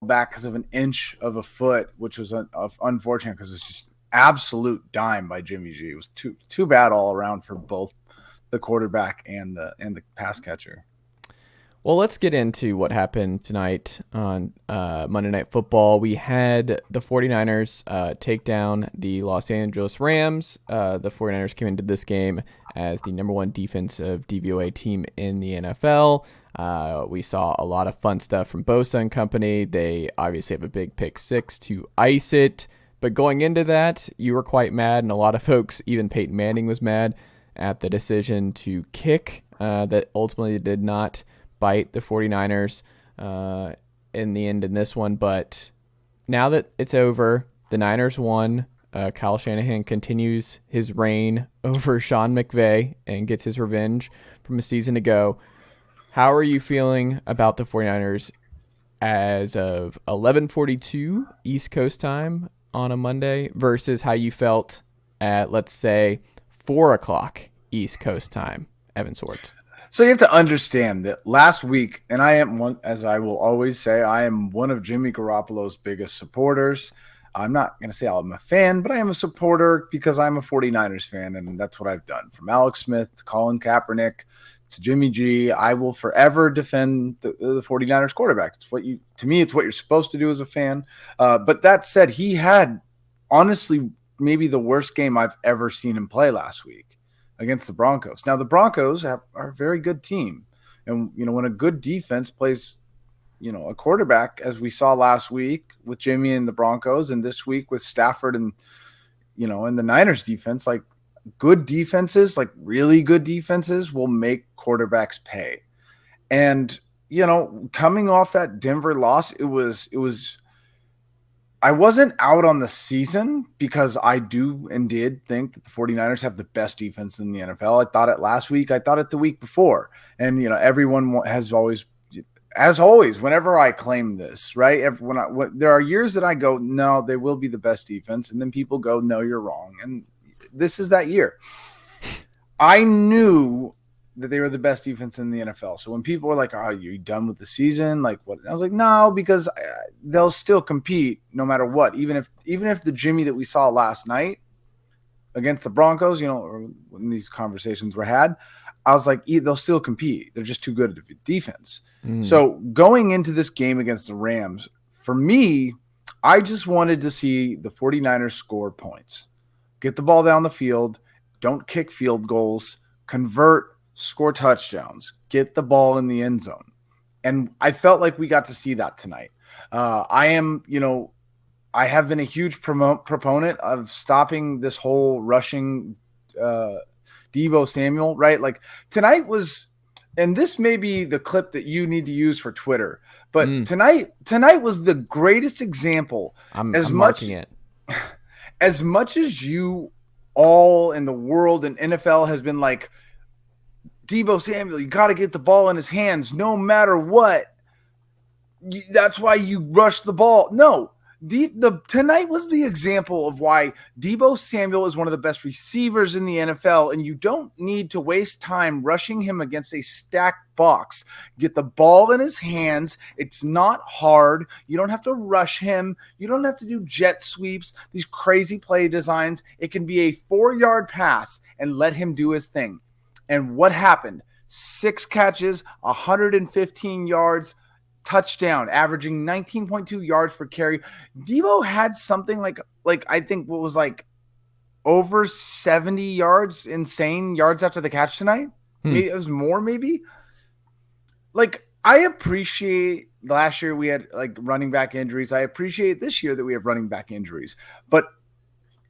Back because of an inch of a foot, which was unfortunate because it was just absolute dime by Jimmy G. It was too bad all around for both the quarterback and the pass catcher. Well, let's get into what happened tonight on Monday Night Football. We had the 49ers take down the Los Angeles Rams. The 49ers came into this game as the number one defensive DVOA team in the NFL. We saw a lot of fun stuff from Bosa and company. They obviously have a big pick six to ice it. But going into that, you were quite mad, and a lot of folks, even Peyton Manning was mad at the decision to kick that ultimately did not bite the 49ers in the end in this one. But now that it's over, the Niners won. Kyle Shanahan continues his reign over Sean McVay and gets his revenge from a season ago. How are you feeling about the 49ers as of 11:42 East Coast time on a Monday versus how you felt at, let's say, 4 o'clock East Coast time, Evan Sowards? So you have to understand that last week, and I am one, as I will always say, I am one of Jimmy Garoppolo's biggest supporters. I'm not going to say I'm a fan, but I am a supporter because I'm a 49ers fan, and that's what I've done. From Alex Smith to Colin Kaepernick to Jimmy G, I will forever defend the 49ers quarterback. To me, it's what you're supposed to do as a fan. But that said, he had honestly maybe the worst game I've ever seen him play last week against the Broncos. Now, the Broncos are a very good team. And, when a good defense plays, a quarterback, as we saw last week with Jimmy and the Broncos, and this week with Stafford and, and the Niners defense, like good defenses, like really good defenses will make quarterbacks pay. And, coming off that Denver loss, I wasn't out on the season because I did think that the 49ers have the best defense in the NFL. I thought it last week. I thought it the week before. And, everyone has always, as always, whenever I claim this, right? There are years that I go, no, they will be the best defense. And then people go, no, you're wrong. And this is that year. I knew that they were the best defense in the NFL. So when people were like, "Oh, you done with the season?" Like what? I was like, "No, because they'll still compete no matter what. Even if the Jimmy that we saw last night against the Broncos, or when these conversations were had, I was like, they'll still compete. They're just too good at defense." So going into this game against the Rams, for me, I just wanted to see the 49ers score points. Get the ball down the field, don't kick field goals, convert, score touchdowns, get the ball in the end zone. And I felt like we got to see that tonight. I have been a huge proponent of stopping this whole rushing Deebo Samuel, right? Like tonight was, and this may be the clip that you need to use for Twitter, but tonight was the greatest example. I'm marking it. As much as you all in the world and NFL has been like, Deebo Samuel, you got to get the ball in his hands no matter what. That's why you rush the ball. No, tonight was the example of why Deebo Samuel is one of the best receivers in the NFL, and you don't need to waste time rushing him against a stacked box. Get the ball in his hands. It's not hard. You don't have to rush him. You don't have to do jet sweeps, these crazy play designs. It can be a 4-yard pass and let him do his thing. And what happened? 6 catches, 115 yards, touchdown, averaging 19.2 yards per carry. Deebo had something like I think what was like over 70 yards, insane yards after the catch tonight. Maybe it was more, maybe. Like, I appreciate last year we had like running back injuries. I appreciate this year that we have running back injuries. But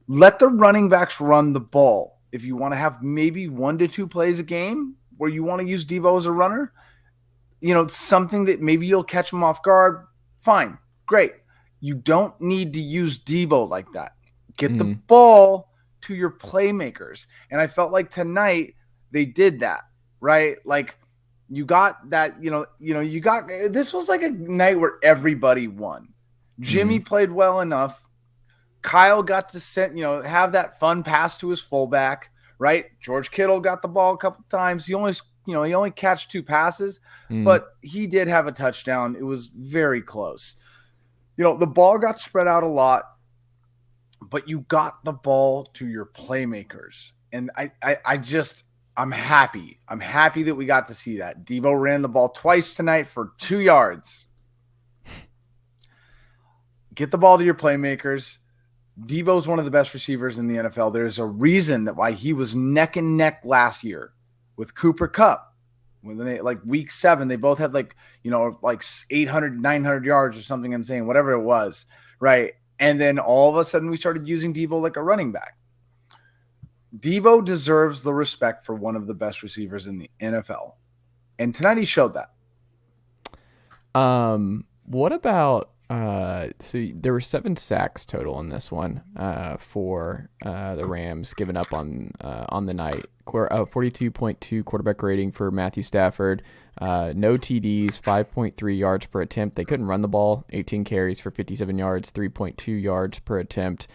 let the running backs run the ball. If you want to have maybe 1 to 2 plays a game where you want to use Deebo as a runner, something that maybe you'll catch him off guard, fine, great. You don't need to use Deebo like that. Get the ball to your playmakers. And I felt like tonight they did that, right? Like you got that, this was like a night where everybody won. Jimmy played well enough. Kyle got to have that fun pass to his fullback, right? George Kittle got the ball a couple times. He only he only catched 2 passes, Mm. but he did have a touchdown. It was very close. The ball got spread out a lot, but you got the ball to your playmakers. And I'm happy. I'm happy that we got to see that. Debo ran the ball twice tonight for 2 yards. Get the ball to your playmakers. Debo's one of the best receivers in the NFL. There's a reason that why he was neck and neck last year with Cooper Kupp. When they week 7, they both had 800, 900 yards or something insane, whatever it was, right? And then all of a sudden we started using Debo like a running back. Debo deserves the respect for one of the best receivers in the NFL. And tonight he showed that. What about so there were 7 sacks total in this one for the Rams, given up on the night. 42.2 quarterback rating for Matthew Stafford. No TDs, 5.3 yards per attempt. They couldn't run the ball. 18 carries for 57 yards, 3.2 yards per attempt.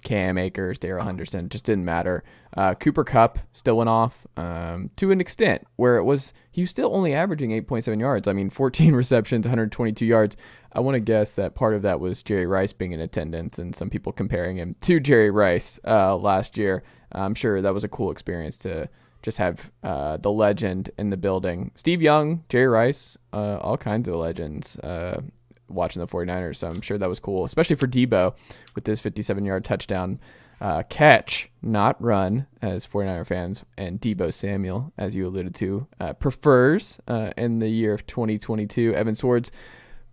Cam Akers, Darrell Henderson, just didn't matter. Cooper Kupp still went off to an extent where he was still only averaging 8.7 yards. I mean, 14 receptions, 122 yards. I want to guess that part of that was Jerry Rice being in attendance and some people comparing him to Jerry Rice last year. I'm sure that was a cool experience to just have the legend in the building. Steve Young, Jerry Rice, all kinds of legends watching the 49ers. So I'm sure that was cool, especially for Debo with this 57-yard touchdown catch, not run, as 49er fans and Debo Samuel, as you alluded to, prefers in the year of 2022. Evan Sowards.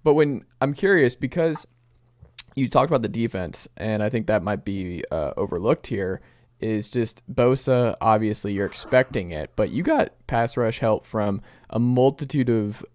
But when I'm curious, because you talked about the defense, and I think that might be overlooked here, is just Bosa. Obviously, you're expecting it, but you got pass rush help from a multitude of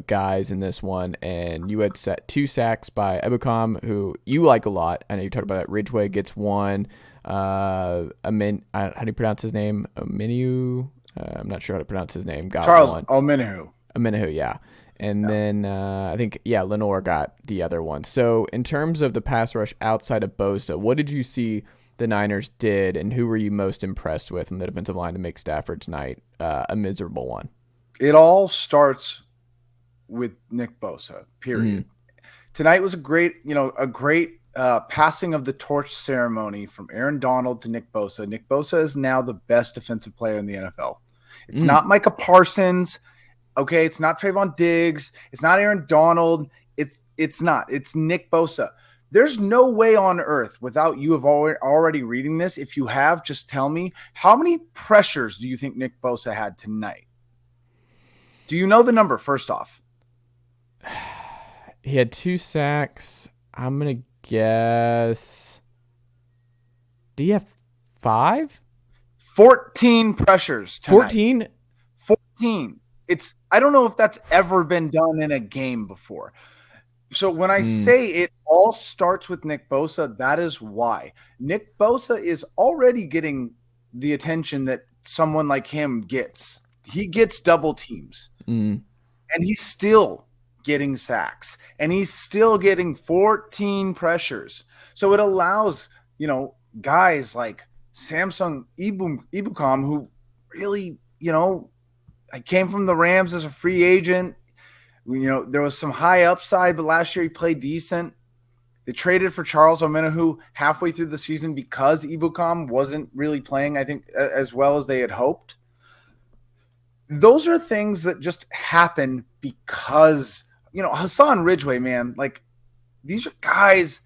guys in this one, and you had set 2 sacks by Ebukam, who you like a lot. I know you talked about that. Ridgeway gets 1. How do you pronounce his name? Omeniu? I'm not sure how to pronounce his name. Got Charles 1. Omenihu, yeah. And then I think, Lenore got the other one. So in terms of the pass rush outside of Bosa, what did you see the Niners did, and who were you most impressed with in the defensive line to make Stafford's night a miserable one? It all starts with Nick Bosa, period. Tonight was a great passing of the torch ceremony from Aaron Donald to Nick Bosa. Nick Bosa is now the best defensive player in the NFL. It's not Micah Parsons. Okay, it's not Trayvon Diggs. It's not Aaron Donald. It's not. It's Nick Bosa. There's no way on earth without you have already reading this. If you have, just tell me, how many pressures do you think Nick Bosa had tonight? Do you know the number, first off? He had 2 sacks. I'm going to guess. Do you have 5? 14 pressures tonight. 14. I don't know if that's ever been done in a game before. So when I say it all starts with Nick Bosa, that is why. Nick Bosa is already getting the attention that someone like him gets. He gets double teams. And he's still getting sacks. And he's still getting 14 pressures. So it allows, guys like Samson Ebukam, who really, I came from the Rams as a free agent. There was some high upside, but last year he played decent. They traded for Charles Omenihu halfway through the season because Ebukam wasn't really playing, I think, as well as they had hoped. Those are things that just happen because, Hassan Ridgeway, man, these are guys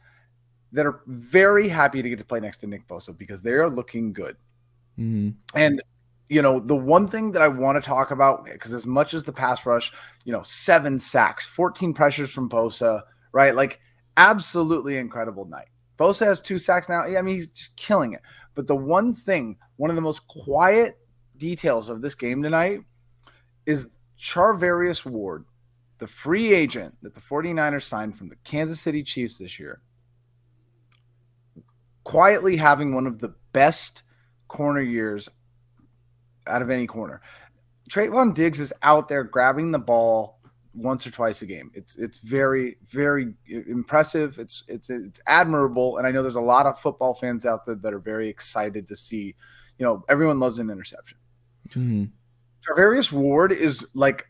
that are very happy to get to play next to Nick Bosa because they are looking good. And the one thing that I want to talk about, because as much as the pass rush, 7 sacks, 14 pressures from Bosa, right? Absolutely incredible night. Bosa has 2 sacks now. I mean, he's just killing it. But the one of the most quiet details of this game tonight is Charvarius Ward, the free agent that the 49ers signed from the Kansas City Chiefs this year, quietly having one of the best corner years out of any corner. Trayvon Diggs is out there grabbing the ball once or twice a game. It's very, very impressive. It's admirable. And I know there's a lot of football fans out there that are very excited to see, everyone loves an interception. Tarvarius Ward is like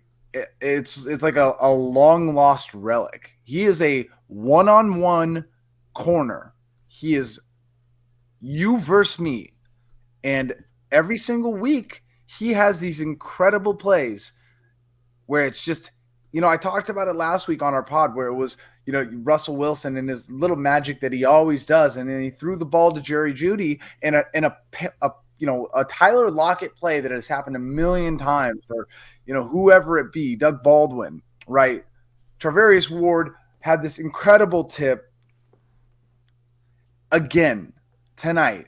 it's like a long lost relic. He is a one-on-one corner. He is you versus me, and every single week he has these incredible plays where it's just, I talked about it last week on our pod where it was, Russell Wilson and his little magic that he always does. And then he threw the ball to Jerry Jeudy in a Tyler Lockett play that has happened a million times, or, whoever it be, Doug Baldwin, right? Tarvarius Ward had this incredible tip again tonight.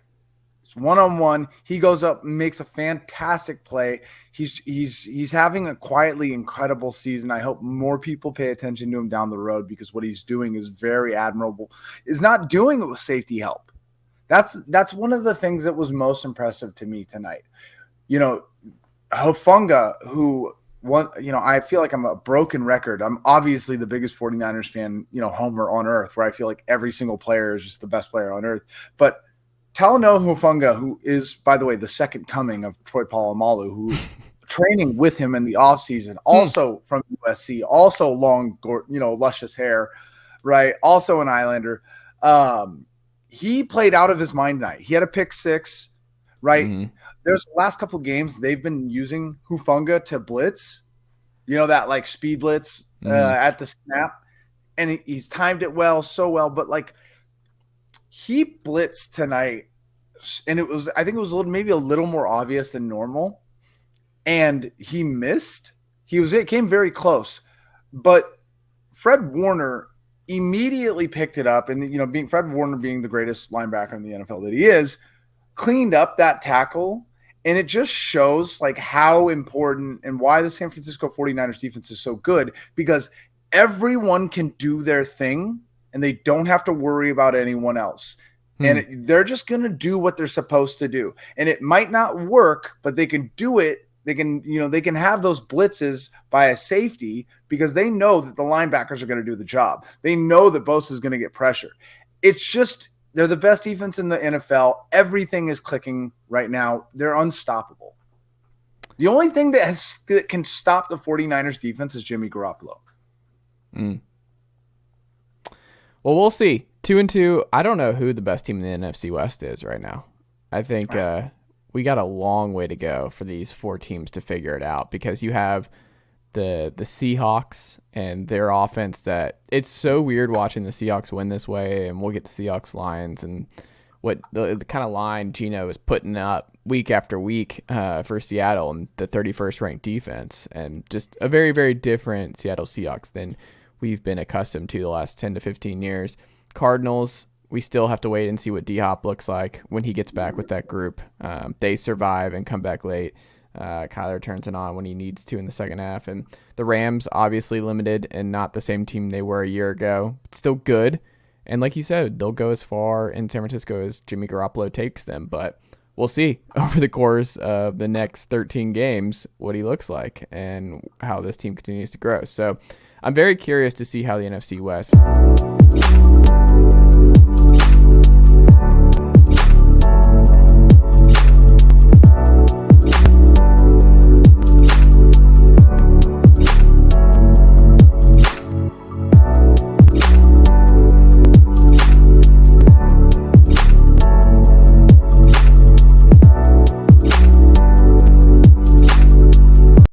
One-on-one, he goes up and makes a fantastic play. He's having a quietly incredible season. I hope more people pay attention to him down the road, because what he's doing is very admirable. Is not doing it with safety help. That's one of the things that was most impressive to me tonight. Hufanga, who I feel like I'm a broken record. I'm obviously the biggest 49ers fan, homer on earth, where I feel like every single player is just the best player on earth. But Talanoa Hufanga, who is, by the way, the second coming of Troy Polamalu, who's training with him in the offseason, also from USC, also long, luscious hair, right? Also an Islander. He played out of his mind tonight. He had a pick six, right? Mm-hmm. There's the last couple of games they've been using Hufanga to blitz, that like speed blitz at the snap. And he's timed it so well. But like, he blitzed tonight, and I think it was maybe a little more obvious than normal, and he missed. It came very close, but Fred Warner immediately picked it up, and being Fred Warner being the greatest linebacker in the NFL that he is, cleaned up that tackle, and it just shows like how important and why the San Francisco 49ers defense is so good, because everyone can do their thing. And they don't have to worry about anyone else. And they're just going to do what they're supposed to do. And it might not work, but they can do it. They can have those blitzes by a safety, because they know that the linebackers are going to do the job. They know that Bosa is going to get pressure. It's just, they're the best defense in the NFL. Everything is clicking right now. They're unstoppable. The only thing that can stop the 49ers defense is Jimmy Garoppolo. Well, we'll see. 2-2. I don't know who the best team in the NFC West is right now. I think we got a long way to go for these four teams to figure it out, because you have the Seahawks and their offense that it's so weird watching the Seahawks win this way, and we'll get the Seahawks Lions and what the kind of line Gino is putting up week after week for Seattle and the 31st ranked defense, and just a very, very different Seattle Seahawks than we've been accustomed to the last 10 to 15 years. Cardinals, we still have to wait and see what D-Hop looks like when he gets back with that group. They survive and come back late. Kyler turns it on when he needs to in the second half. And the Rams, obviously limited and not the same team they were a year ago. Still good. And like you said, they'll go as far in San Francisco as Jimmy Garoppolo takes them. But we'll see over the course of the next 13 games what he looks like and how this team continues to grow. So I'm very curious to see how the NFC West